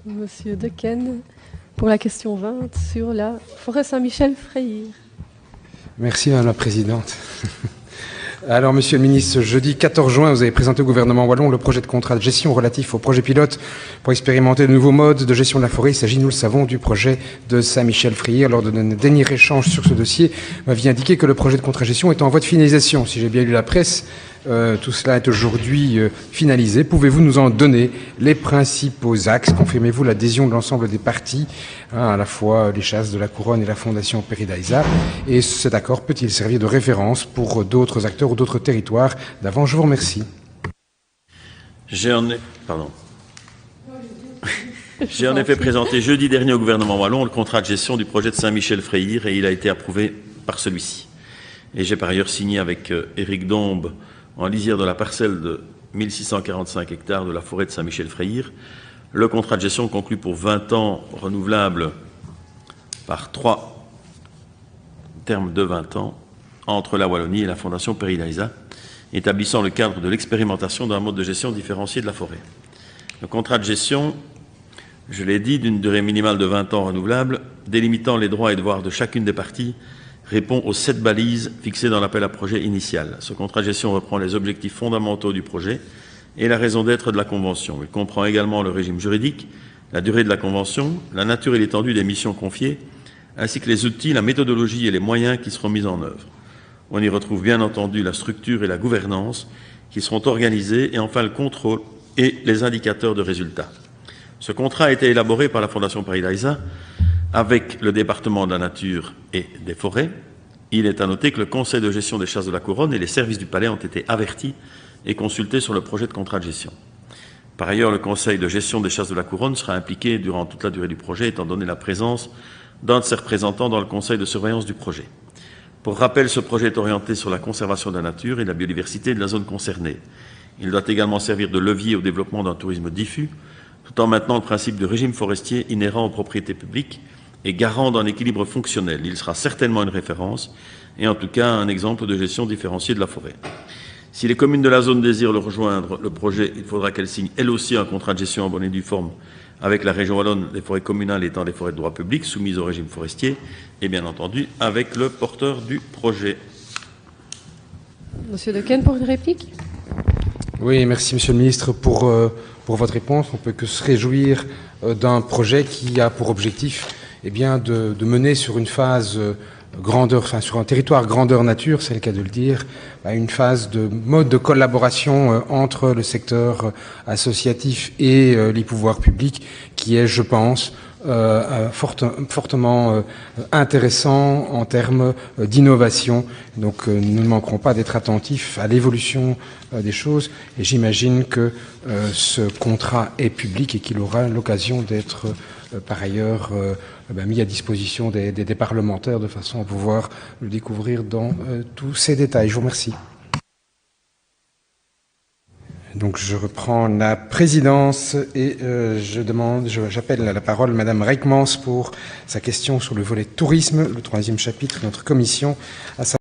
Monsieur Dequesne, pour la question 20 sur la forêt Saint-Michel-Freyre. Merci Madame la Présidente. Alors, Monsieur le Ministre, jeudi 14 juin, vous avez présenté au gouvernement wallon le projet de contrat de gestion relatif au projet pilote pour expérimenter de nouveaux modes de gestion de la forêt. Il s'agit, nous le savons, du projet de Saint-Michel-Freyre. Lors de notre dernier échange sur ce dossier, vous m'aviez indiqué que le projet de contrat de gestion est en voie de finalisation. Si j'ai bien lu la presse, tout cela est aujourd'hui finalisé. Pouvez-vous nous en donner les principaux axes? Confirmez-vous l'adhésion de l'ensemble des parties, à la fois les chasses de la Couronne et la Fondation Peridaisa? Et cet accord peut-il servir de référence pour d'autres acteurs ou d'autres territoires d'avant? Je vous remercie. J'ai en effet présenté jeudi dernier au gouvernement wallon le contrat de gestion du projet de Saint-Michel-Freyre et il a été approuvé par celui-ci. Et j'ai par ailleurs signé avec Éric Dombes, en lisière de la parcelle de 1645 hectares de la forêt de Saint-Michel-Freyre, le contrat de gestion conclu pour 20 ans renouvelable par 3 termes de 20 ans entre la Wallonie et la Fondation Peridaisa, établissant le cadre de l'expérimentation d'un mode de gestion différencié de la forêt. Le contrat de gestion, je l'ai dit, d'une durée minimale de 20 ans renouvelable, délimitant les droits et devoirs de chacune des parties, répond aux 7 balises fixées dans l'appel à projet initial. Ce contrat de gestion reprend les objectifs fondamentaux du projet et la raison d'être de la Convention. Il comprend également le régime juridique, la durée de la Convention, la nature et l'étendue des missions confiées, ainsi que les outils, la méthodologie et les moyens qui seront mis en œuvre. On y retrouve bien entendu la structure et la gouvernance qui seront organisées et enfin le contrôle et les indicateurs de résultats. Ce contrat a été élaboré par la Fondation Peridaisa avec le département de la nature et des forêts. Il est à noter que le conseil de gestion des chasses de la Couronne et les services du palais ont été avertis et consultés sur le projet de contrat de gestion. Par ailleurs, le conseil de gestion des chasses de la Couronne sera impliqué durant toute la durée du projet, étant donné la présence d'un de ses représentants dans le conseil de surveillance du projet. Pour rappel, ce projet est orienté sur la conservation de la nature et de la biodiversité de la zone concernée. Il doit également servir de levier au développement d'un tourisme diffus, tout en maintenant le principe du régime forestier inhérent aux propriétés publiques et garant d'un équilibre fonctionnel. Il sera certainement une référence et en tout cas un exemple de gestion différenciée de la forêt. Si les communes de la zone désirent le rejoindre, le projet, il faudra qu'elles signent elles aussi un contrat de gestion en bonne et due forme avec la région wallonne, les forêts communales étant des forêts de droit public soumises au régime forestier et bien entendu avec le porteur du projet. Monsieur Dequesne pour une réplique. Oui, merci Monsieur le Ministre pour votre réponse. On ne peut que se réjouir d'un projet qui a pour objectif de mener sur une phase grandeur, enfin sur un territoire grandeur nature, c'est le cas de le dire, une phase de mode de collaboration entre le secteur associatif et les pouvoirs publics qui est, je pense, fortement intéressant en termes d'innovation. Donc nous ne manquerons pas d'être attentifs à l'évolution des choses et j'imagine que ce contrat est public et qu'il aura l'occasion d'être par ailleurs mis à disposition des parlementaires de façon à pouvoir le découvrir dans tous ses détails. Je vous remercie. Donc je reprends la présidence et j'appelle à la parole Madame Reikmans pour sa question sur le volet tourisme, le 3e chapitre de notre commission, à